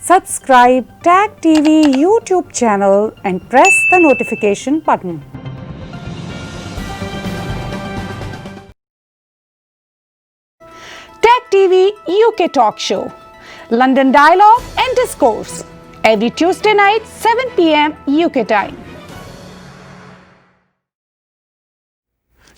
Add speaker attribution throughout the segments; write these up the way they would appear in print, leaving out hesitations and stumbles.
Speaker 1: Subscribe Tag TV YouTube channel and press the notification button. Tag TV UK Talk Show, London Dialogue and Discourse, every Tuesday night 7 p.m. UK time.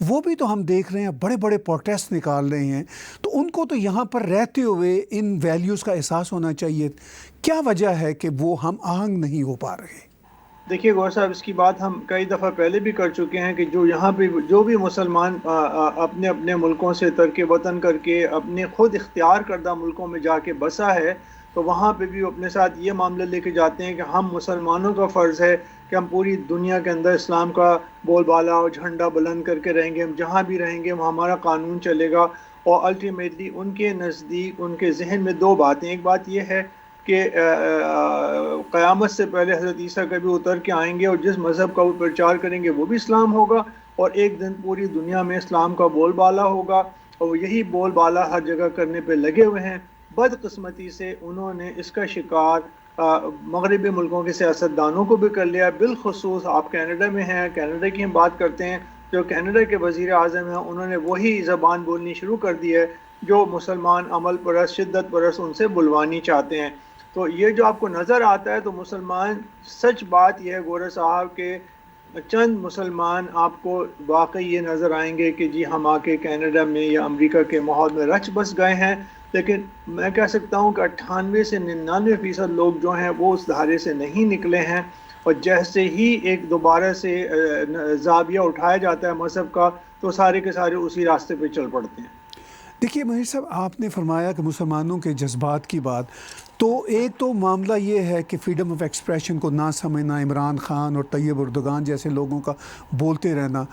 Speaker 2: وہ بھی تو ہم دیکھ رہے ہیں بڑے بڑے پروٹیسٹ نکال رہے ہیں، تو ان کو تو یہاں پر رہتے ہوئے ان ویلیوز کا احساس ہونا چاہیے. کیا وجہ ہے کہ وہ ہم آہنگ نہیں ہو پا رہے؟
Speaker 3: دیکھیے گور صاحب، اس کی بات ہم کئی دفعہ پہلے بھی کر چکے ہیں کہ جو یہاں پہ جو بھی مسلمان اپنے اپنے ملکوں سے ترک وطن کر کے اپنے خود اختیار کردہ ملکوں میں جا کے بسا ہے، تو وہاں پہ بھی اپنے ساتھ یہ معاملہ لے کے جاتے ہیں کہ ہم مسلمانوں کا فرض ہے کہ ہم پوری دنیا کے اندر اسلام کا بول بالا اور جھنڈا بلند کر کے رہیں گے، ہم جہاں بھی رہیں گے ہمارا قانون چلے گا. اور الٹیمیٹلی ان کے نزدیک، ان کے ذہن میں دو باتیں، ایک بات یہ ہے کہ قیامت سے پہلے حضرت عیسیٰ کبھی اتر کے آئیں گے اور جس مذہب کا وہ پرچار کریں گے وہ بھی اسلام ہوگا، اور ایک دن پوری دنیا میں اسلام کا بول بالا ہوگا، اور یہی بول بالا ہر جگہ کرنے پہ لگے ہوئے ہیں. بدقسمتی سے انہوں نے اس کا شکار مغربی ملکوں کے سیاستدانوں کو بھی کر لیا. بالخصوص آپ کینیڈا میں ہیں، کینیڈا کی ہم بات کرتے ہیں، جو کینیڈا کے وزیر اعظم ہیں انہوں نے وہی زبان بولنی شروع کر دی ہے جو مسلمان عمل پرست، شدت پرست ان سے بلوانی چاہتے ہیں. تو یہ جو آپ کو نظر آتا ہے تو مسلمان، سچ بات یہ ہے گورے صاحب کہ چند مسلمان آپ کو واقعی یہ نظر آئیں گے کہ جی ہم آ کے کینیڈا میں یا امریکہ کے ماحول میں رچ بس گئے ہیں، لیکن میں کہہ سکتا ہوں کہ 98 سے 99% لوگ جو ہیں وہ اس دھارے سے نہیں نکلے ہیں، اور جیسے ہی ایک دوبارہ سے زاویہ اٹھایا جاتا ہے مذہب کا تو سارے کے سارے اسی راستے پہ چل پڑتے ہیں.
Speaker 2: دیکھیے مہر صاحب، آپ نے فرمایا کہ مسلمانوں کے جذبات کی بات، تو ایک تو معاملہ یہ ہے کہ فریڈم آف ایکسپریشن کو نہ سمجھنا، عمران خان اور طیب اردگان جیسے لوگوں کا بولتے رہنا.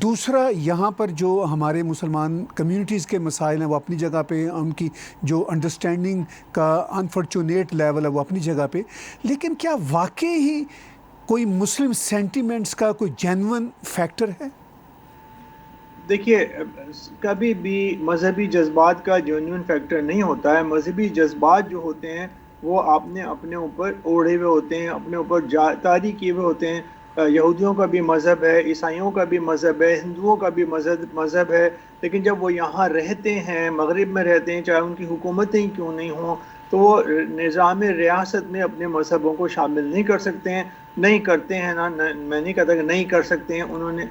Speaker 2: دوسرا، یہاں پر جو ہمارے مسلمان کمیونٹیز کے مسائل ہیں وہ اپنی جگہ پہ، ان کی جو انڈرسٹینڈنگ کا انفارچونیٹ لیول ہے وہ اپنی جگہ پہ، لیکن کیا واقعی ہی کوئی مسلم سینٹیمنٹس کا کوئی جینون فیکٹر ہے؟
Speaker 3: دیکھیے، کبھی بھی مذہبی جذبات کا جینیون فیکٹر نہیں ہوتا ہے. مذہبی جذبات جو ہوتے ہیں وہ آپ نے اپنے اوپر اوڑھے ہوئے ہوتے ہیں، اپنے اوپر طاری کیے ہوئے ہوتے ہیں. یہودیوں کا بھی مذہب ہے، عیسائیوں کا بھی مذہب ہے، ہندوؤں کا بھی مذہب ہے، لیکن جب وہ یہاں رہتے ہیں، مغرب میں رہتے ہیں، چاہے ان کی حکومتیں ہی کیوں نہیں ہوں، تو وہ نظام ریاست میں اپنے مذہبوں کو شامل نہیں کر سکتے ہیں. نہیں کرتے ہیں نا، میں نہیں کہتا کہ نہیں کر سکتے ہیں، انہوں نے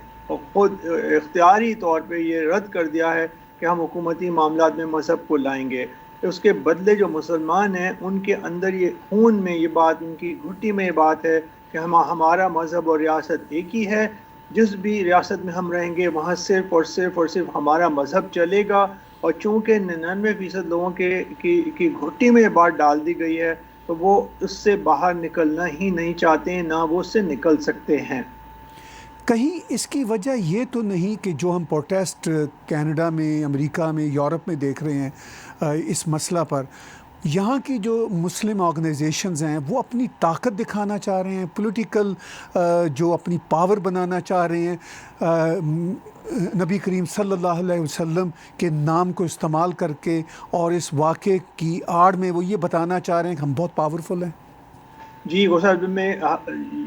Speaker 3: خود اختیاری طور پہ یہ رد کر دیا ہے کہ ہم حکومتی معاملات میں مذہب کو لائیں گے. اس کے بدلے جو مسلمان ہیں ان کے اندر یہ خون میں یہ بات، ان کی گھٹی میں یہ بات ہے کہ ہمارا مذہب اور ریاست ایک ہی ہے. جس بھی ریاست میں ہم رہیں گے وہاں صرف اور صرف ہمارا مذہب چلے گا. اور چونکہ 99% لوگوں کی گھٹی میں یہ بات ڈال دی گئی ہے تو وہ اس سے باہر نکلنا ہی نہیں چاہتے ہیں، نہ وہ اس سے نکل سکتے ہیں.
Speaker 2: کہیں اس کی وجہ یہ تو نہیں کہ جو ہم پروٹیسٹ کینیڈا میں، امریکہ میں، یورپ میں دیکھ رہے ہیں اس مسئلہ پر، یہاں کی جو مسلم آرگنائزیشنز ہیں وہ اپنی طاقت دکھانا چاہ رہے ہیں، پولیٹیکل جو اپنی پاور بنانا چاہ رہے ہیں، نبی کریم صلی اللہ علیہ وسلم کے نام کو استعمال کر کے، اور اس واقعے کی آڑ میں وہ یہ بتانا چاہ رہے ہیں کہ ہم بہت پاورفل ہیں.
Speaker 3: جی غصہ میں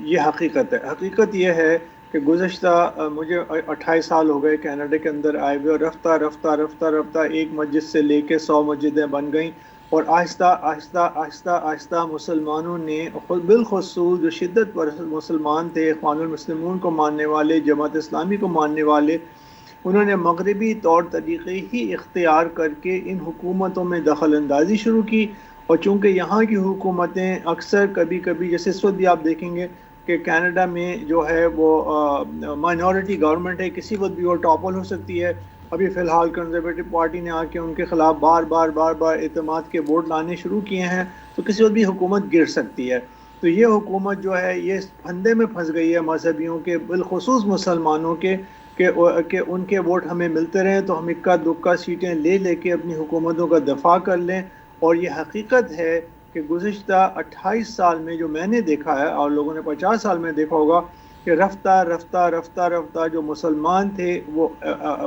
Speaker 3: یہ حقیقت ہے. حقیقت یہ ہے کہ گزشتہ مجھے 28 سال ہو گئے کینیڈا کے اندر آئے ہوئے، اور رفتہ رفتہ رفتہ رفتہ ایک مسجد سے لے کے 100 مسجدیں بن گئیں، اور آہستہ آہستہ آہستہ آہستہ مسلمانوں نے، بالخصوص جو شدت پر مسلمان تھے، اخوان المسلمون کو ماننے والے، جماعت اسلامی کو ماننے والے، انہوں نے مغربی طور طریقے ہی اختیار کر کے ان حکومتوں میں دخل اندازی شروع کی. اور چونکہ یہاں کی حکومتیں اکثر کبھی کبھی، جیسے اس وقت بھی آپ دیکھیں گے کہ کینیڈا میں جو ہے وہ مائنورٹی گورنمنٹ ہے، کسی وقت بھی وہ ٹاپل ہو سکتی ہے. ابھی فی الحال کنزرویٹو پارٹی نے آ کے ان کے خلاف بار بار اعتماد کے ووٹ لانے شروع کیے ہیں، تو کسی وقت بھی حکومت گر سکتی ہے. تو یہ حکومت جو ہے یہ پھندے میں پھنس گئی ہے مذہبیوں کے، بالخصوص مسلمانوں کے، کہ ان کے ووٹ ہمیں ملتے رہیں تو ہم اکا دکا سیٹیں لے لے کے اپنی حکومتوں کا دفاع کر لیں. اور یہ حقیقت ہے کہ گزشتہ 28 سال میں جو میں نے دیکھا ہے، اور لوگوں نے 50 سال میں دیکھا ہوگا، کہ رفتہ رفتہ رفتہ رفتہ جو مسلمان تھے وہ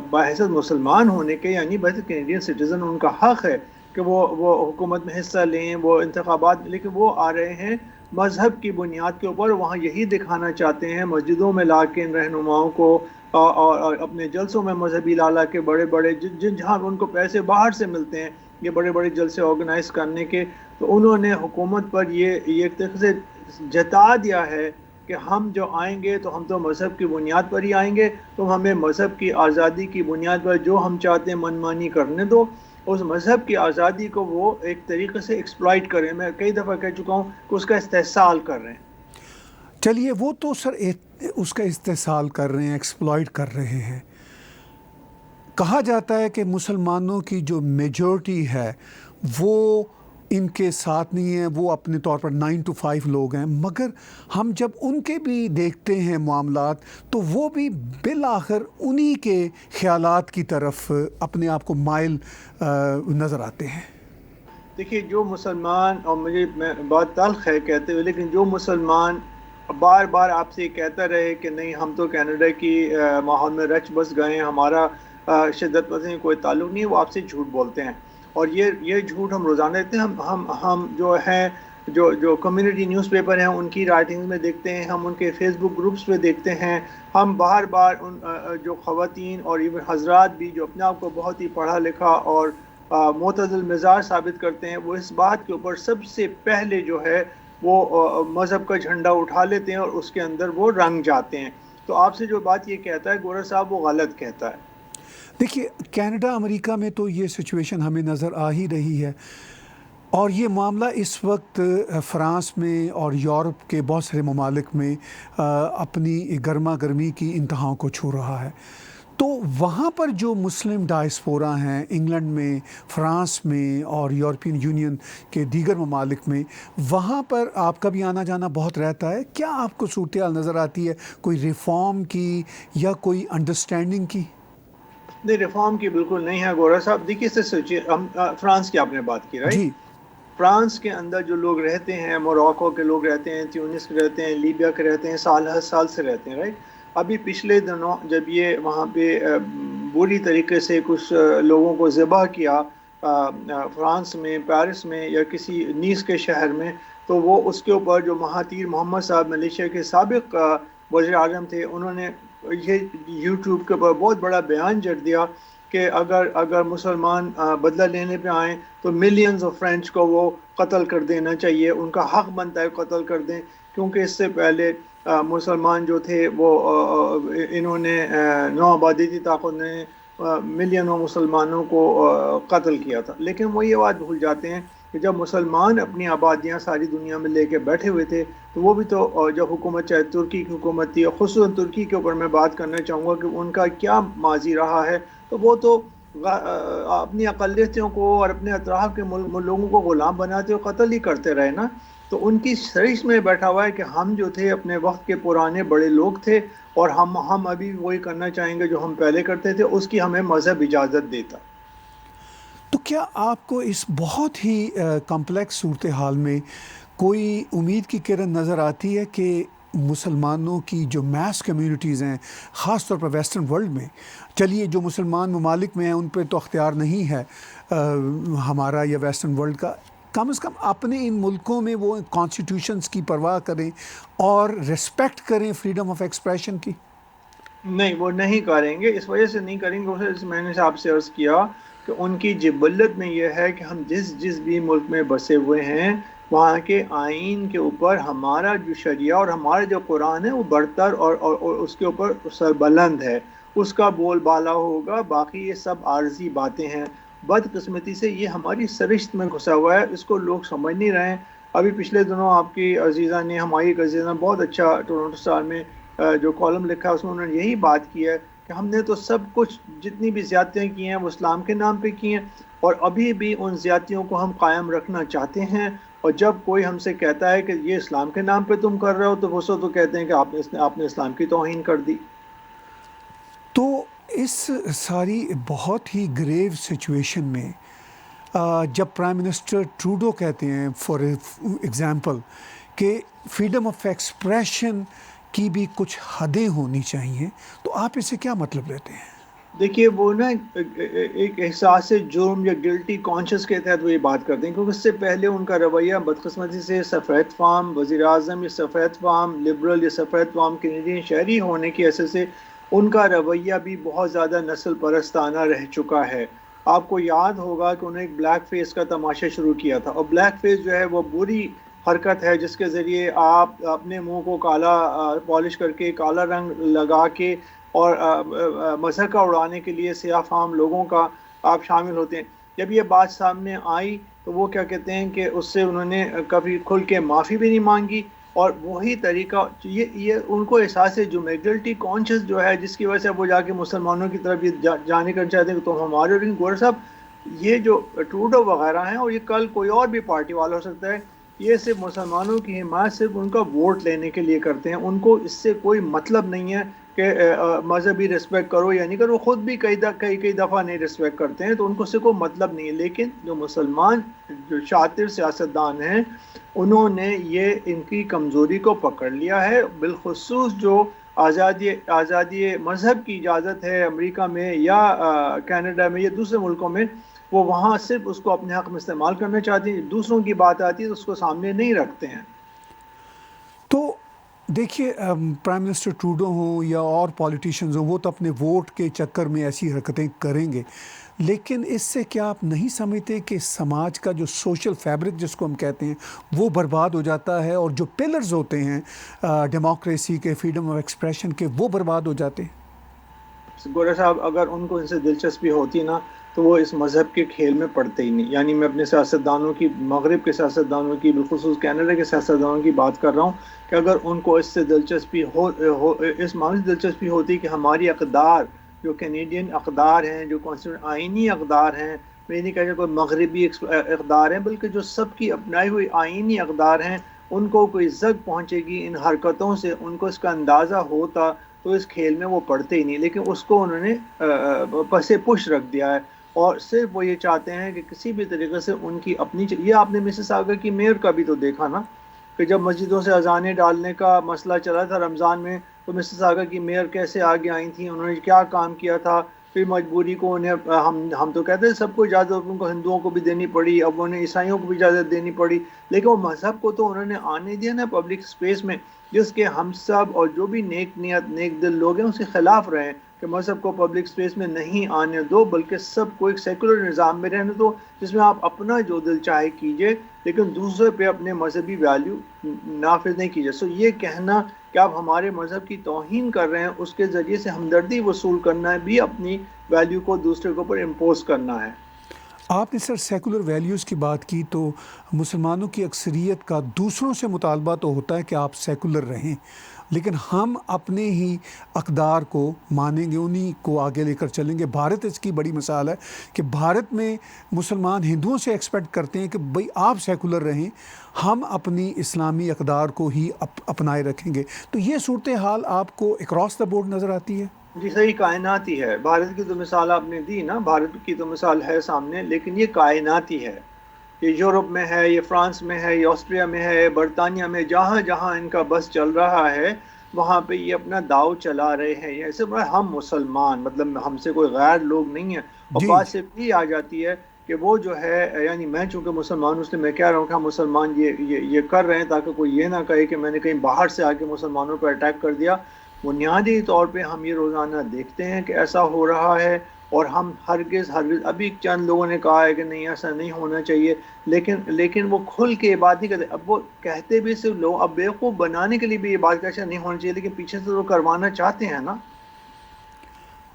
Speaker 3: بحیثیت مسلمان ہونے کے، یعنی بحیثیت کینیڈین سٹیزن، ان کا حق ہے کہ وہ حکومت میں حصہ لیں، وہ انتخابات، لیکن وہ آ رہے ہیں مذہب کی بنیاد کے اوپر. وہاں یہی دکھانا چاہتے ہیں، مسجدوں میں لا کے ان رہنماؤں کو، اور اپنے جلسوں میں مذہبی لالا کے بڑے بڑے جہاں ان کو پیسے باہر سے ملتے ہیں یہ بڑے بڑے جلسے آرگنائز کرنے کے، تو انہوں نے حکومت پر یہ ایک طرح سے جتا دیا ہے کہ ہم جو آئیں گے تو ہم تو مذہب کی بنیاد پر ہی آئیں گے، تو ہمیں مذہب کی آزادی کی بنیاد پر جو ہم چاہتے ہیں منمانی کرنے دو. اس مذہب کی آزادی کو وہ ایک طریقے سے ایکسپلائٹ کریں. میں کئی دفعہ کہہ چکا ہوں کہ اس کا استحصال کر رہے ہیں.
Speaker 2: چلیے وہ تو سر اس کا استحصال کر رہے ہیں، ایکسپلائٹ کر رہے ہیں. کہا جاتا ہے کہ مسلمانوں کی جو میجورٹی ہے وہ ان کے ساتھ نہیں ہے، وہ اپنے طور پر 9 to 5 لوگ ہیں، مگر ہم جب ان کے بھی دیکھتے ہیں معاملات تو وہ بھی بالآخر انہی کے خیالات کی طرف اپنے آپ کو مائل نظر آتے ہیں.
Speaker 3: دیکھیے جو مسلمان، اور مجھے بات تلخ ہے کہتے ہوئے، لیکن جو مسلمان بار بار آپ سے یہ کہتا رہے کہ نہیں ہم تو کینیڈا کی ماحول میں رچ بس گئے ہیں، ہمارا شدت پسندی کوئی تعلق نہیں ہے، وہ آپ سے جھوٹ بولتے ہیں. اور یہ جھوٹ ہم روزانہ دیتے ہیں. ہم جو ہیں جو کمیونٹی نیوز پیپر ہیں ان کی رائٹنگز میں دیکھتے ہیں، ہم ان کے فیس بک گروپس پہ دیکھتے ہیں. ہم بار بار ان جو خواتین اور ایون حضرات بھی جو اپنے آپ کو بہت ہی پڑھا لکھا اور معتدل مزاج ثابت کرتے ہیں، وہ اس بات کے اوپر سب سے پہلے جو ہے وہ مذہب کا جھنڈا اٹھا لیتے ہیں اور اس کے اندر وہ رنگ جاتے ہیں. تو آپ سے جو بات یہ کہتا ہے گورر صاحب وہ غلط کہتا ہے.
Speaker 2: دیکھیے کینیڈا امریکہ میں تو یہ سچویشن ہمیں نظر آ ہی رہی ہے، اور یہ معاملہ اس وقت فرانس میں اور یورپ کے بہت سارے ممالک میں اپنی گرما گرمی کی انتہاؤں کو چھو رہا ہے. تو وہاں پر جو مسلم ڈائسپورا ہیں انگلینڈ میں، فرانس میں اور یورپین یونین کے دیگر ممالک میں، وہاں پر آپ کا بھی آنا جانا بہت رہتا ہے. کیا آپ کو صورتحال نظر آتی ہے کوئی ریفارم کی یا کوئی انڈرسٹینڈنگ کی؟
Speaker 3: نہیں، ریفارم کی بالکل نہیں ہے گورا صاحب. دیکھیے سے سوچیے، ہم فرانس کی آپ نے بات کی، رائٹ؟
Speaker 2: جی
Speaker 3: فرانس کے اندر جو لوگ رہتے ہیں، موراکو کے لوگ رہتے ہیں، تیونس کے رہتے ہیں، لیبیا کے رہتے ہیں، سال ہر سال سے رہتے ہیں، رائٹ؟ ابھی پچھلے دنوں جب یہ وہاں پہ بری طریقے سے کچھ لوگوں کو ذبح کیا فرانس میں، پیرس میں یا کسی نیس کے شہر میں، تو وہ اس کے اوپر جو مہاتیر محمد صاحب ملیشیا کے سابق وزیر اعظم تھے، انہوں نے یہ یوٹیوب کے اوپر بہت بڑا بیان جڑ دیا کہ اگر مسلمان بدلہ لینے پہ آئیں تو ملینز آف فرینچ کو وہ قتل کر دینا چاہیے، ان کا حق بنتا ہے قتل کر دیں، کیونکہ اس سے پہلے مسلمان جو تھے وہ انہوں نے نو آبادیتی طاقت نے ملینوں مسلمانوں کو قتل کیا تھا. لیکن وہ یہ بات بھول جاتے ہیں کہ جب مسلمان اپنی آبادیاں ساری دنیا میں لے کے بیٹھے ہوئے تھے تو وہ بھی تو جب حکومت چاہے ترکی کی حکومت تھی، اور خصوصاً ترکی کے اوپر میں بات کرنا چاہوں گا کہ ان کا کیا ماضی رہا ہے، تو وہ تو اپنی اقلیتوں کو اور اپنے اطراف کے لوگوں کو غلام بناتے اور قتل ہی کرتے رہے نا. تو ان کی سرش میں بیٹھا ہوا ہے کہ ہم جو تھے اپنے وقت کے پرانے بڑے لوگ تھے، اور ہم ابھی وہی کرنا چاہیں گے جو ہم پہلے کرتے تھے، اس کی ہمیں مذہب اجازت دیتا.
Speaker 2: تو کیا آپ کو اس بہت ہی کمپلیکس صورتحال میں کوئی امید کی کرن نظر آتی ہے کہ مسلمانوں کی جو میس کمیونٹیز ہیں، خاص طور پر ویسٹرن ورلڈ میں، چلیے جو مسلمان ممالک میں ہیں ان پہ تو اختیار نہیں ہے ہمارا یا ویسٹرن ورلڈ کا، کم از کم اپنے ان ملکوں میں وہ کانسٹیٹیوشنز کی پرواہ کریں اور ریسپیکٹ کریں فریڈم آف ایکسپریشن کی؟
Speaker 3: نہیں، وہ نہیں کریں گے. اس وجہ سے نہیں کریں گے، میں نے آپ سے عرض کیا کہ ان کی جبلت میں یہ ہے کہ ہم جس بھی ملک میں بسے ہوئے ہیں وہاں کے آئین کے اوپر ہمارا جو شریعہ اور ہمارا جو قرآن ہے وہ برتر اور اس کے اوپر سربلند ہے، اس کا بول بالا ہوگا. باقی یہ سب عارضی باتیں ہیں. بدقسمتی سے یہ ہماری سرشت میں گھسا ہوا ہے، اس کو لوگ سمجھ نہیں رہے ہیں. ابھی پچھلے دنوں آپ کی عزیزہ نے، ہماری ایک عزیزہ نے بہت اچھا ٹورنٹو اسٹار میں جو کالم لکھا ہے، اس میں انہوں نے یہی بات کی ہے کہ ہم نے تو سب کچھ جتنی بھی زیادتیاں کی ہیں وہ اسلام کے نام پہ کی ہیں، اور ابھی بھی ان زیادتیوں کو ہم قائم رکھنا چاہتے ہیں. اور جب کوئی ہم سے کہتا ہے کہ یہ اسلام کے نام پہ تم کر رہے ہو تو وہ تو کہتے ہیں کہ آپ نے اسلام کی توہین کر دی.
Speaker 2: تو اس ساری بہت ہی گریو سچویشن میں جب پرائم منسٹر ٹروڈو کہتے ہیں فار ایگزامپل کہ فریڈم آف ایکسپریشن کی بھی کچھ حدیں ہونی چاہیے، تو آپ اسے کیا مطلب لیتے ہیں؟
Speaker 3: دیکھیے وہ نا ایک احساس جرم یا گلٹی کانشس کے تحت وہ یہ بات کرتے ہیں، کیونکہ اس سے پہلے ان کا رویہ بدقسمتی سے سفید فام وزیر اعظم یا سفید فام لبرل یا سفید فام کینیڈین شہری ہونے کی حیثیت سے ان کا رویہ بھی بہت زیادہ نسل پرستانہ رہ چکا ہے. آپ کو یاد ہوگا کہ انہوں نے ایک بلیک فیس کا تماشا شروع کیا تھا، اور بلیک فیس جو ہے وہ بری حرکت ہے جس کے ذریعے آپ اپنے منہ کو کالا پالش کر کے کالا رنگ لگا کے اور مذہقہ اڑانے کے لیے سیاہ فام لوگوں کا آپ شامل ہوتے ہیں. جب یہ بات سامنے آئی تو وہ کیا کہتے ہیں کہ اس سے انہوں نے کبھی کھل کے معافی بھی نہیں مانگی, اور وہی طریقہ یہ ان کو احساس ہے جو میجورٹی کانشیس جو ہے جس کی وجہ سے وہ جا کے مسلمانوں کی طرف یہ جانے کرنا چاہتے ہیں کہ تم ہمارے. لیکن گور صاحب یہ جو ٹروڈو وغیرہ ہیں اور یہ کل کوئی اور بھی پارٹی والا ہو سکتا ہے, یہ صرف مسلمانوں کی حمایت صرف ان کا ووٹ لینے کے لیے کرتے ہیں. ان کو اس سے کوئی مطلب نہیں ہے کہ مذہبی رسپیکٹ کرو یا نہیں کرو. خود بھی کئی دفعہ نہیں رسپیکٹ کرتے ہیں, تو ان کو اس سے کوئی مطلب نہیں ہے. لیکن جو مسلمان جو شاطر سیاستدان ہیں انہوں نے یہ ان کی کمزوری کو پکڑ لیا ہے, بالخصوص جو آزادی مذہب کی اجازت ہے امریکہ میں یا کینیڈا میں یا دوسرے ملکوں میں, وہ وہاں صرف اس کو اپنے حق میں استعمال کرنا چاہتے ہیں. دوسروں کی بات آتی ہے تو اس کو سامنے نہیں رکھتے ہیں.
Speaker 2: تو دیکھیے پرائم منسٹر ٹروڈو ہوں یا اور پولیٹیشنز ہوں, وہ تو اپنے ووٹ کے چکر میں ایسی حرکتیں کریں گے, لیکن اس سے کیا آپ نہیں سمجھتے کہ سماج کا جو سوشل فیبرک جس کو ہم کہتے ہیں وہ برباد ہو جاتا ہے, اور جو پلرز ہوتے ہیں ڈیموکریسی کے, فریڈم آف ایکسپریشن کے, وہ برباد ہو جاتے ہیں؟
Speaker 3: گورا صاحب اگر ان کو ان سے دلچسپی ہوتی نا تو وہ اس مذہب کے کھیل میں پڑتے ہی نہیں. یعنی میں اپنے سیاستدانوں کی, مغرب کے سیاستدانوں کی, بالخصوص کینیڈا کے سیاستدانوں کی بات کر رہا ہوں, کہ اگر ان کو اس سے دلچسپی اس معاملے سے دلچسپی ہوتی کہ ہماری اقدار جو کینیڈین اقدار ہیں, جو کانسٹیٹیوشن آئینی اقدار ہیں, میں نہیں کہتا کوئی مغربی اقدار ہیں, بلکہ جو سب کی اپنائی ہوئی آئینی اقدار ہیں, ان کو کوئی زگ پہنچے گی ان حرکتوں سے, ان کو اس کا اندازہ ہوتا تو اس کھیل میں وہ پڑھتے ہی نہیں. لیکن اس کو انہوں نے پس پش رکھ دیا ہے, اور صرف وہ یہ چاہتے ہیں کہ کسی بھی طریقے سے ان کی اپنی. یہ آپ نے مسز آگر کی میئر کا بھی تو دیکھا نا, کہ جب مسجدوں سے اذانیں ڈالنے کا مسئلہ چلا تھا رمضان میں, تو مسز آگر کی میئر کیسے آگے آئی تھیں, انہوں نے کیا کام کیا تھا. پھر مجبوری کو انہیں ہم تو کہتے ہیں سب کو اجازت, ان کو ہندوؤں کو بھی دینی پڑی, اب انہیں عیسائیوں کو بھی اجازت دینی پڑی, لیکن وہ مذہب کو تو انہوں نے آنے دیا نا پبلک اسپیس میں, جس کے ہم سب اور جو بھی نیک نیت نیک دل لوگ ہیں اس کے خلاف رہے کہ مذہب کو پبلک اسپیس میں نہیں آنے دو, بلکہ سب کو ایک سیکولر نظام میں رہنے دو جس میں آپ اپنا جو دل چاہے کیجئے, لیکن دوسرے پہ اپنے مذہبی ویلیو نافذ نہیں کیجئے. سو یہ کہنا کہ آپ ہمارے مذہب کی توہین کر رہے ہیں, اس کے ذریعے سے ہمدردی وصول کرنا ہے بھی, اپنی ویلیو کو دوسرے کے اوپر امپوز کرنا ہے.
Speaker 2: آپ نے سر سیکولر ویلیوز کی بات کی, تو مسلمانوں کی اکثریت کا دوسروں سے مطالبہ تو ہوتا ہے کہ آپ سیکولر رہیں, لیکن ہم اپنے ہی اقدار کو مانیں گے, انہی کو آگے لے کر چلیں گے. بھارت اس کی بڑی مثال ہے کہ بھارت میں مسلمان ہندوؤں سے ایکسپیکٹ کرتے ہیں کہ بھئی آپ سیکولر رہیں, ہم اپنی اسلامی اقدار کو ہی اپنائے رکھیں گے. تو یہ صورتحال آپ کو اکراس دا بورڈ نظر آتی ہے؟
Speaker 3: جی صحیح, کائناتی ہے. بھارت کی تو مثال آپ نے دی نا, بھارت کی تو مثال ہے سامنے, لیکن یہ کائناتی ہے. یہ یورپ میں ہے, یہ فرانس میں ہے, یہ آسٹریا میں ہے, برطانیہ میں, جہاں جہاں ان کا بس چل رہا ہے وہاں پہ یہ اپنا داؤ چلا رہے ہیں. ایسے بڑا ہم مسلمان, مطلب ہم سے کوئی غیر لوگ نہیں ہیں. اور بات صرف یہ آ جاتی ہے کہ وہ جو ہے, یعنی میں چونکہ مسلمان ہوں اس لیے میں کہہ رہا ہوں کہ ہم مسلمان یہ کر رہے ہیں تاکہ کوئی یہ نہ کہے کہ میں نے کہیں باہر سے آ کے مسلمانوں پر اٹیک کر دیا. بنیادی طور پہ ہم یہ روزانہ دیکھتے ہیں کہ ایسا ہو رہا ہے, اور ہم ہرگز ابھی چند لوگوں نے کہا ہے کہ نہیں ایسا نہیں ہونا چاہیے, لیکن وہ کھل کے یہ بات نہیں کرتے. اب وہ کہتے بھی صرف لوگ, اب بیوقوف بنانے کے لیے بھی یہ بات ایسا نہیں ہونا چاہیے, لیکن پیچھے سے وہ کروانا چاہتے ہیں نا.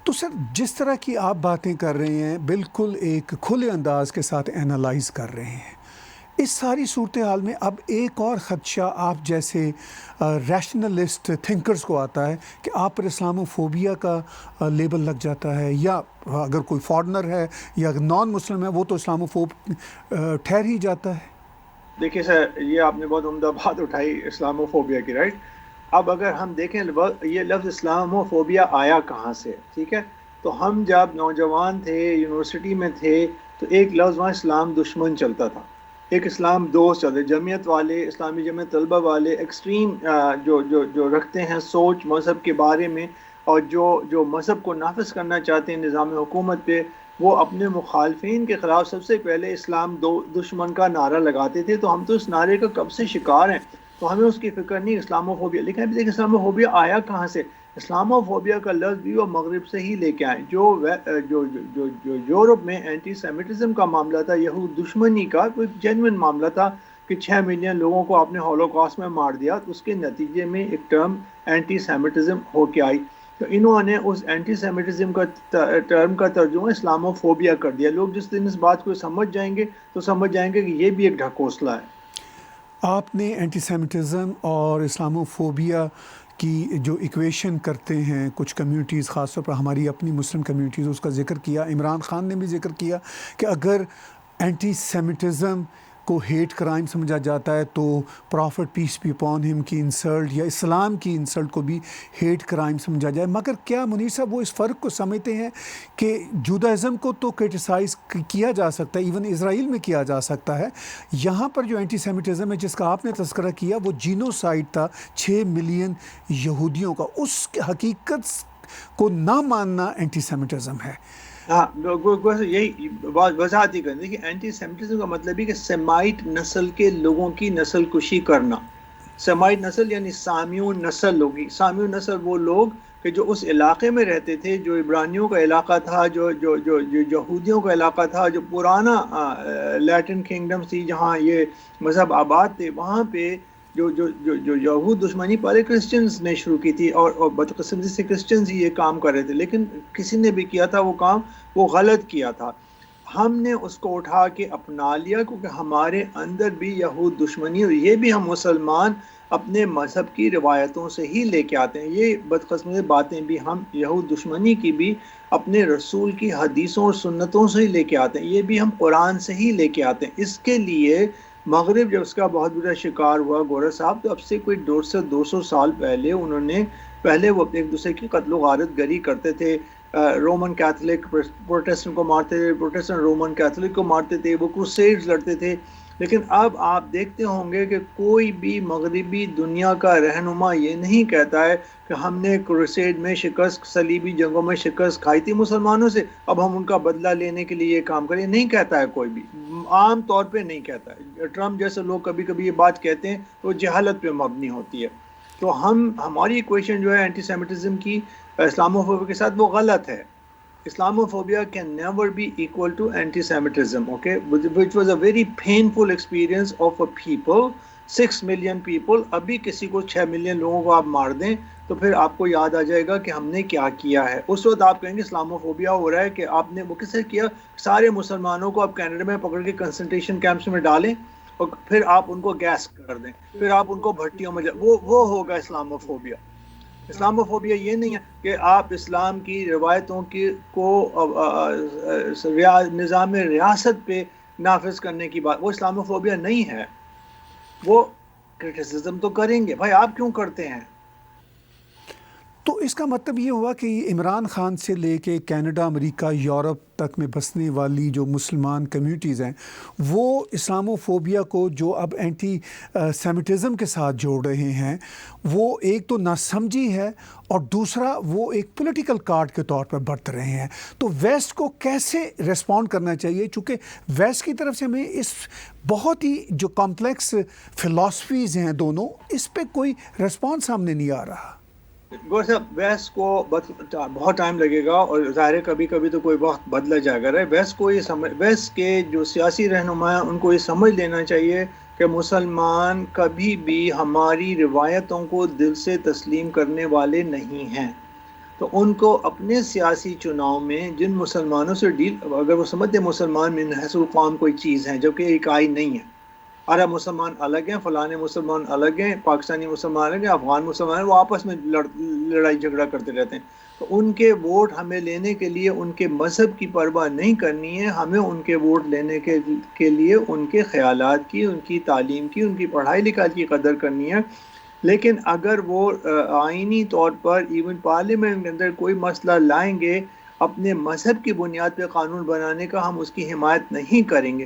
Speaker 2: تو سر جس طرح کی آپ باتیں کر رہے ہیں بالکل ایک کھلے انداز کے ساتھ اینالائز کر رہے ہیں, اس ساری صورتحال میں اب ایک اور خدشہ آپ جیسے ریشنلسٹ تھنکرز کو آتا ہے کہ آپ پر اسلامو فوبیا کا لیبل لگ جاتا ہے, یا اگر کوئی فارنر ہے یا نان مسلم ہے وہ تو اسلامو فوب ٹھہر ہی جاتا ہے.
Speaker 3: دیکھیے سر, یہ آپ نے بہت عمدہ بات اٹھائی اسلامو فوبیا کی, رائٹ. اب اگر ہم دیکھیں یہ لفظ اسلامو فوبیا آیا کہاں سے, ٹھیک ہے, تو ہم جب نوجوان تھے, یونیورسٹی میں تھے, تو ایک لفظ وہاں اسلام دشمن چلتا تھا, ایک اسلام دوست چلتے. جمعیت والے, اسلامی جمعیت طلبہ والے ایکسٹریم جو رکھتے ہیں سوچ مذہب کے بارے میں, اور جو مذہب کو نافذ کرنا چاہتے ہیں نظام حکومت پہ, وہ اپنے مخالفین کے خلاف سب سے پہلے اسلام دشمن کا نعرہ لگاتے تھے. تو ہم تو اس نعرے کا کب سے شکار ہیں, تو ہمیں اس کی فکر نہیں اسلامو فوبیا. لیکن ابھی دیکھیں اسلامو فوبیا آیا کہاں سے. اسلامو فوبیا کا لفظ بھی وہ مغرب سے ہی لے کے آئے. جو یورپ میں اینٹی سیمیٹزم کا معاملہ تھا, یہود دشمنی کا کوئی جینوئن معاملہ تھا, کہ 6 ملین لوگوں کو آپ نے ہولوکاسٹ میں مار دیا، تو اس کے نتیجے میں ایک ٹرم اینٹی سیمیٹزم ہو کے آئی. تو انہوں نے اس اینٹی سیمیٹزم کا ٹرم کا ترجمہ اسلامو فوبیا کر دیا. لوگ جس دن اس بات کو سمجھ جائیں گے تو سمجھ جائیں گے کہ یہ بھی ایک ڈھکوسلا ہے.
Speaker 2: آپ نے اینٹی سیمیٹزم اور اسلامو فوبیا کی جو ایکویشن کرتے ہیں کچھ کمیونٹیز، خاص طور پر ہماری اپنی مسلم کمیونٹیز، اس کا ذکر کیا. عمران خان نے بھی ذکر کیا کہ اگر اینٹی سیمیٹزم کو ہیٹ کرائم سمجھا جاتا ہے تو profit piece be upon him کی انسلٹ یا اسلام کی انسلٹ کو بھی ہیٹ کرائم سمجھا جائے. مگر کیا منیر صاحب وہ اس فرق کو سمجھتے ہیں کہ جودائزم کو تو کرٹیسائز کیا جا سکتا ہے، ایون اسرائیل میں کیا جا سکتا ہے، یہاں پر جو اینٹی سیمیٹزم ہے جس کا آپ نے تذکرہ کیا وہ جینوسائیڈ تھا 6 ملین یہودیوں کا، اس حقیقت کو نہ ماننا اینٹی سیمیٹزم ہے.
Speaker 3: ہاں یہی وضاحت ہی کریں. دیکھیے اینٹی سیمیٹزم کا مطلب ہے کہ سیمائٹ نسل کے لوگوں کی نسل کشی کرنا. سیمائٹ نسل یعنی سامیون نسل ہوگی. سامیون نسل وہ لوگ کہ جو اس علاقے میں رہتے تھے، جو عبرانیوں کا علاقہ تھا، جو یہودیوں کا علاقہ تھا، جو پرانا لیٹن کنگڈم تھی جہاں یہ مذہب آباد تھے، وہاں پہ جو یہود دشمنی پہلے کرسچنز نے شروع کی تھی اور بدقسمتی سے کرسچنز ہی یہ کام کر رہے تھے، لیکن کسی نے بھی کیا تھا وہ کام، وہ غلط کیا تھا. ہم نے اس کو اٹھا کے اپنا لیا کیونکہ ہمارے اندر بھی یہود دشمنی، اور یہ بھی ہم مسلمان اپنے مذہب کی روایتوں سے ہی لے کے آتے ہیں. یہ بدقسمتی باتیں بھی ہم یہود دشمنی کی بھی اپنے رسول کی حدیثوں اور سنتوں سے ہی لے کے آتے ہیں. یہ بھی ہم قرآن سے ہی لے کے آتے ہیں. اس کے لیے مغرب جب اس کا بہت بڑا شکار ہوا گورا صاحب، تو اب سے کوئی 200 سال پہلے پہلے وہ ایک دوسرے کی قتل و غارت گری کرتے تھے. رومن کیتھولک پروٹیسٹنٹ کو مارتے تھے، پروٹیسٹنٹ رومن کیتھولک کو مارتے تھے، وہ کروسیڈز لڑتے تھے. لیکن اب آپ دیکھتے ہوں گے کہ کوئی بھی مغربی دنیا کا رہنما یہ نہیں کہتا ہے کہ ہم نے کروسیڈ میں شکست، صلیبی جنگوں میں شکست کھائی تھی مسلمانوں سے، اب ہم ان کا بدلہ لینے کے لیے یہ کام کریں. نہیں کہتا ہے کوئی بھی، عام طور پہ نہیں کہتا ہے. ٹرمپ جیسے لوگ کبھی کبھی یہ بات کہتے ہیں تو جہالت پہ مبنی ہوتی ہے. تو ہماری ایکویشن جو ہے اینٹی سیمیٹزم کی اسلاموفوبیا کے ساتھ وہ غلط ہے. Islamophobia can never be equal to anti-Semitism, okay, which was a very painful experience of a people, 6 million people. ابھی کسی کو 6 ملین لوگوں کو آپ مار دیں تو پھر آپ کو یاد آ جائے گا کہ ہم نے کیا کیا ہے. اس وقت آپ کہیں گے اسلاموفوبیا ہو رہا ہے کہ آپ نے وہ کس سے کیا. سارے مسلمانوں کو آپ کینیڈا میں پکڑ کے کنسنٹریشن کیمپس میں ڈالیں اور پھر آپ ان کو گیس کر دیں، پھر آپ ان کو بھٹیوں میں وہ ہوگا اسلاموفوبیا. اسلاموفوبیا یہ نہیں ہے کہ آپ اسلام کی روایتوں کو نظام ریاست پہ نافذ کرنے کی بات، وہ اسلاموفوبیا نہیں ہے. وہ کرٹیسزم تو کریں گے، بھائی آپ کیوں کرتے ہیں؟
Speaker 2: تو اس کا مطلب یہ ہوا کہ عمران خان سے لے کے کینیڈا، امریکہ، یورپ تک میں بسنے والی جو مسلمان کمیونٹیز ہیں وہ اسلاموفوبیا کو جو اب اینٹی سیمیٹزم کے ساتھ جوڑ رہے ہیں، وہ ایک تو ناسمجھی ہے اور دوسرا وہ ایک پولیٹیکل کارڈ کے طور پر برت رہے ہیں. تو ویسٹ کو کیسے ریسپونڈ کرنا چاہیے؟ چونکہ ویسٹ کی طرف سے ہمیں اس بہت ہی جو کمپلیکس فلاسفیز ہیں دونوں، اس پہ کوئی ریسپانس سامنے نہیں آ رہا.
Speaker 3: گور صاحب ویسٹ کو بہت ٹائم لگے گا، اور ظاہر ہے کبھی کبھی تو کوئی وقت بدلا جائے گا. ویسٹ کو ویسٹ کے جو سیاسی رہنما ہیں ان کو یہ سمجھ لینا چاہیے کہ مسلمان کبھی بھی ہماری روایتوں کو دل سے تسلیم کرنے والے نہیں ہیں. تو ان کو اپنے سیاسی چناؤ میں جن مسلمانوں سے اگر وہ سمجھتے مسلمان من حیث القوم کوئی چیز ہے جو کہ اکائی نہیں ہے، عرب مسلمان الگ ہیں، فلانے مسلمان الگ ہیں، پاکستانی مسلمان الگ ہیں، افغان مسلمان ہیں، وہ آپس میں لڑائی جھگڑا کرتے رہتے ہیں. تو ان کے ووٹ ہمیں لینے کے لیے ان کے مذہب کی پرواہ نہیں کرنی ہے، ہمیں ان کے ووٹ لینے کے لیے ان کے خیالات کی، ان کی تعلیم کی، ان کی پڑھائی لکھائی کی قدر کرنی ہے. لیکن اگر وہ آئینی طور پر ایون پارلیمنٹ کے اندر کوئی مسئلہ لائیں گے اپنے مذہب کی بنیاد پہ قانون بنانے کا، ہم اس کی حمایت نہیں کریں گے.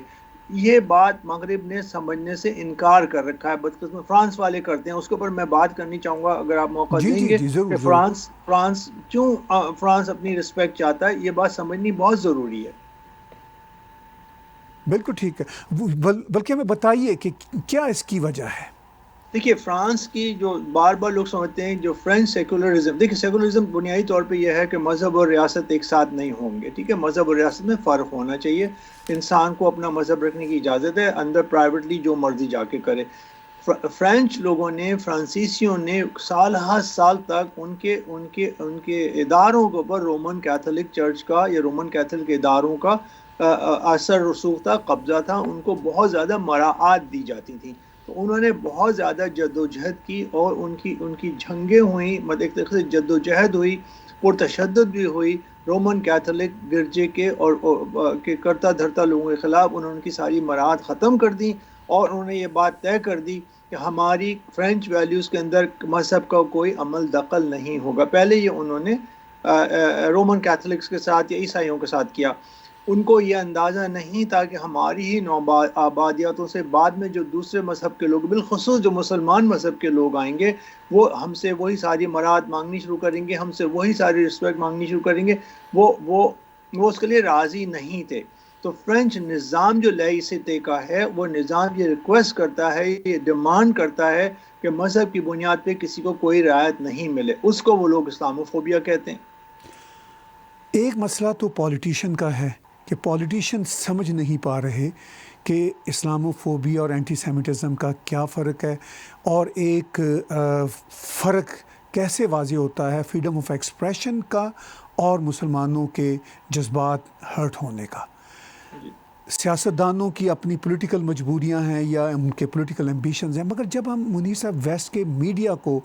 Speaker 3: یہ بات مغرب نے سمجھنے سے انکار کر رکھا ہے. بدقسمت فرانس والے کرتے ہیں، اس کے اوپر میں بات کرنی چاہوں گا اگر آپ موقع دیں گے کہ فرانس کیوں فرانس اپنی رسپیکٹ چاہتا ہے. یہ بات سمجھنی بہت ضروری ہے.
Speaker 2: بالکل ٹھیک ہے، بلکہ ہمیں بتائیے کہ کیا اس کی وجہ ہے.
Speaker 3: دیکھیے فرانس کی جو بار بار لوگ سمجھتے ہیں جو فرینچ سیکولرزم، دیکھیے سیکولرزم بنیادی طور پہ یہ ہے کہ مذہب اور ریاست ایک ساتھ نہیں ہوں گے، ٹھیک ہے، مذہب اور ریاست میں فرق ہونا چاہیے، انسان کو اپنا مذہب رکھنے کی اجازت ہے، اندر پرائیویٹلی جو مرضی جا کے کرے۔ فرینچ لوگوں نے، فرانسیسیوں نے سال ہر سال تک ان کے اداروں کے اوپر رومن کیتھولک چرچ کا یا رومن کیتھولک اداروں کا اثر رسوخ تھا، قبضہ تھا، ان کو بہت زیادہ مراعات دی جاتی تھیں، تو انہوں نے بہت زیادہ جد و جہد کی اور ان کی جنگیں ہوئیں، مطلب ایک طریقے سے جد و جہد ہوئی، پرتشدد بھی ہوئی رومن کیتھولک گرجے کے اور کے کرتا دھرتا لوگوں کے خلاف، انہوں نے ان کی ساری مراعات ختم کر دی اور انہوں نے یہ بات طے کر دی کہ ہماری فرینچ ویلیوز کے اندر مذہب کا کوئی عمل دخل نہیں ہوگا۔ پہلے یہ انہوں نے رومن کیتھولکس کے ساتھ یا عیسائیوں کے ساتھ کیا، ان کو یہ اندازہ نہیں تھا کہ ہماری ہی آبادیاتوں سے بعد میں جو دوسرے مذہب کے لوگ، بالخصوص جو مسلمان مذہب کے لوگ آئیں گے، وہ ہم سے وہی ساری مراعات مانگنی شروع کریں گے، ہم سے وہی ساری رسپیکٹ مانگنی شروع کریں گے، وہ اس کے لیے راضی نہیں تھے۔ تو فرینچ نظام جو لائسیٹی کا ہے، وہ نظام یہ ریکویسٹ کرتا ہے، یہ ڈیمانڈ کرتا ہے کہ مذہب کی بنیاد پہ کسی کو کوئی رعایت نہیں ملے، اس کو وہ لوگ اسلاموفوبیا کہتے ہیں۔
Speaker 2: ایک مسئلہ تو پولیٹیشین کا ہے کہ پولیٹیشین سمجھ نہیں پا رہے کہ اسلاموفوبیا اور اینٹی سیمیٹزم کا کیا فرق ہے، اور ایک فرق کیسے واضح ہوتا ہے فریڈم آف ایکسپریشن کا اور مسلمانوں کے جذبات ہرٹ ہونے کا۔ سیاستدانوں کی اپنی پولیٹیکل مجبوریاں ہیں یا ان کے پولیٹیکل ایمبیشنز ہیں، مگر جب ہم منیر صاحب ویسٹ کے میڈیا کو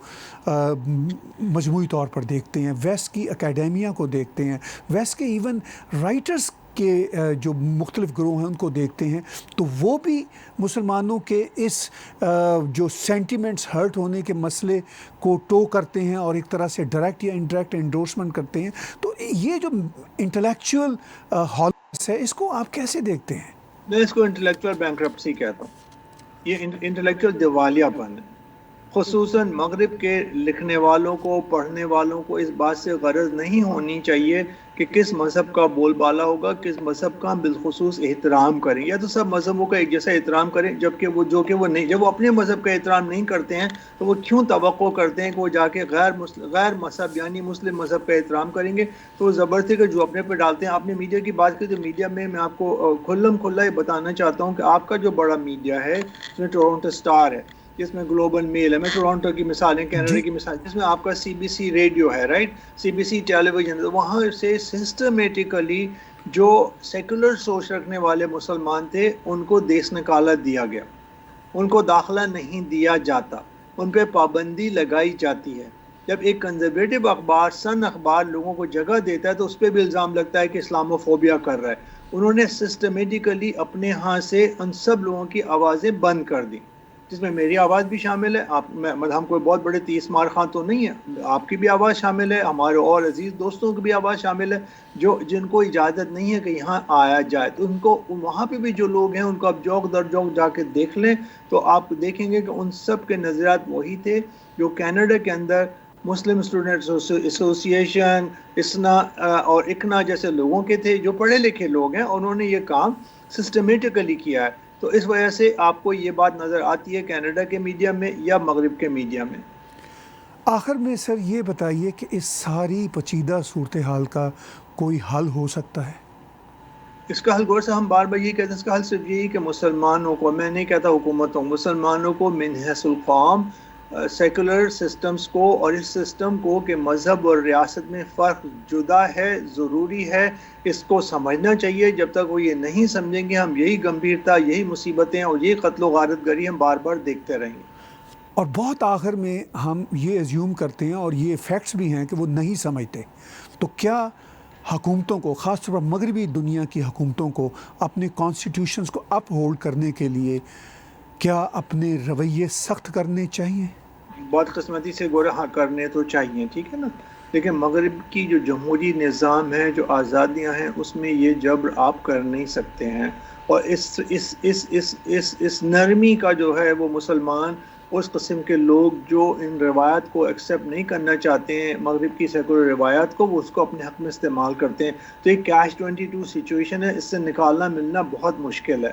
Speaker 2: مجموعی طور پر دیکھتے ہیں، ویسٹ کی اکیڈیمیا کو دیکھتے ہیں، ویسٹ کے ایون رائٹرز کے جو مختلف گروہ ہیں ان کو دیکھتے ہیں، تو وہ بھی مسلمانوں کے اس جو سینٹیمنٹس ہرٹ ہونے کے مسئلے کو ٹو کرتے ہیں اور ایک طرح سے ڈائریکٹ یا انڈائریکٹ انڈورسمنٹ کرتے ہیں۔ تو یہ جو انٹلیکچوئل ہالس ہے، اس کو آپ کیسے دیکھتے ہیں؟
Speaker 3: میں اس کو انٹلیکچوئل بینکرپسی کہتا ہوں، یہ انٹلیکچوئل دیوالیہ پن ہے۔ خصوصاً مغرب کے لکھنے والوں کو، پڑھنے والوں کو اس بات سے غرض نہیں ہونی چاہیے کہ کس مذہب کا بول بالا ہوگا، کس مذہب کا بالخصوص احترام کریں، یا تو سب مذہبوں کا ایک جیسا احترام کریں، جبکہ وہ نہیں، جب وہ اپنے مذہب کا احترام نہیں کرتے ہیں تو وہ کیوں توقع کرتے ہیں کہ وہ جا کے غیر مذہب یعنی مسلم مذہب کا احترام کریں گے؟ تو وہ زبردستی کا جو اپنے پہ ڈالتے ہیں۔ آپ نے میڈیا کی بات کی، تو میڈیا میں آپ کو کھلا یہ بتانا چاہتا ہوں کہ آپ کا جو بڑا میڈیا ہے، اس میں ٹورنٹو اسٹار ہے، جس میں گلوبل میل ہے، میں ٹورانٹو کی مثالیں، کینیڈا کی مثال، جس میں آپ کا سی بی سی ریڈیو ہے، رائٹ، سی بی سی ٹیلی ویژن، وہاں سے سسٹمیٹیکلی جو سیکولر سوچ رکھنے والے مسلمان تھے ان کو دیس نکالا دیا گیا، ان کو داخلہ نہیں دیا جاتا، ان پہ پابندی لگائی جاتی ہے۔ جب ایک کنزرویٹو اخبار، سن اخبار لوگوں کو جگہ دیتا ہے تو اس پہ بھی الزام لگتا ہے کہ اسلاموفوبیا کر رہا ہے۔ انہوں نے سسٹمیٹیکلی اپنے ہاں سے ان سب لوگوں کی آوازیں بند کر دی، جس میں میری آواز بھی شامل ہے۔ ہم کوئی بہت بڑے تیس مار خاں تو نہیں ہے، آپ کی بھی آواز شامل ہے، ہمارے اور عزیز دوستوں کی بھی آواز شامل ہے، جن کو اجازت نہیں ہے کہ یہاں آیا جائے۔ تو ان کو وہاں پہ بھی جو لوگ ہیں ان کو آپ جوک در جوک جا کے دیکھ لیں تو آپ دیکھیں گے کہ ان سب کے نظریات وہی تھے جو کینیڈا کے اندر مسلم اسٹوڈنٹ ایسوسی ایشن، اسنا اور اکنا جیسے لوگوں کے تھے، جو پڑھے لکھے لوگ ہیں، انہوں نے یہ کام سسٹمیٹیکلی کیا ہے۔ تو اس وجہ سے آپ کو یہ بات نظر آتی ہے کینیڈا کے میڈیا میں یا مغرب کے میڈیا میں۔
Speaker 2: آخر میں سر یہ بتائیے کہ اس ساری پیچیدہ صورتحال کا کوئی حل ہو سکتا ہے؟
Speaker 3: اس کا حل غور سے ہم بار بار یہ کہتے ہیں، اس کا حل صرف یہی کہ مسلمانوں کو، میں نہیں کہتا حکومتوں، مسلمانوں کو من حیث القوم سیکولر سسٹمز کو، اور اس سسٹم کو کہ مذہب اور ریاست میں فرق جدا ہے، ضروری ہے، اس کو سمجھنا چاہیے۔ جب تک وہ یہ نہیں سمجھیں گے، ہم یہی گمبھیرتا، یہی مصیبتیں اور یہی قتل و غارت گری ہم بار بار دیکھتے رہیں گے۔
Speaker 2: اور بہت آخر میں ہم یہ ایزیوم کرتے ہیں، اور یہ فیکٹس بھی ہیں، کہ وہ نہیں سمجھتے، تو کیا حکومتوں کو، خاص طور پر مغربی دنیا کی حکومتوں کو، اپنے کانسٹیٹیوشنز کو اپ ہولڈ کرنے کے لیے کیا اپنے رویے سخت کرنے چاہیے؟
Speaker 3: بہت قسمتی سے گورا کرنے تو چاہیے، ٹھیک ہے نا، لیکن مغرب کی جو جمہوری نظام ہے، جو آزادیاں ہیں، اس میں یہ جبر آپ کر نہیں سکتے ہیں، اور اس نرمی کا جو ہے وہ مسلمان، اس قسم کے لوگ جو ان روایات کو ایکسیپٹ نہیں کرنا چاہتے ہیں، مغرب کی سیکولر روایات کو، وہ اس کو اپنے حق میں استعمال کرتے ہیں۔ تو یہ کیش 22 سچویشن ہے، اس سے نکالنا ملنا بہت مشکل ہے۔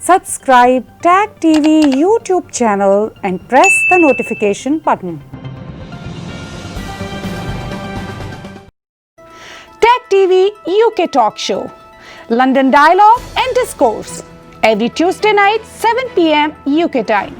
Speaker 1: Subscribe Tag TV YouTube channel and press the notification button. Tag TV UK Talk Show, London Dialogue and Discourse, every Tuesday night 7 p.m. UK time.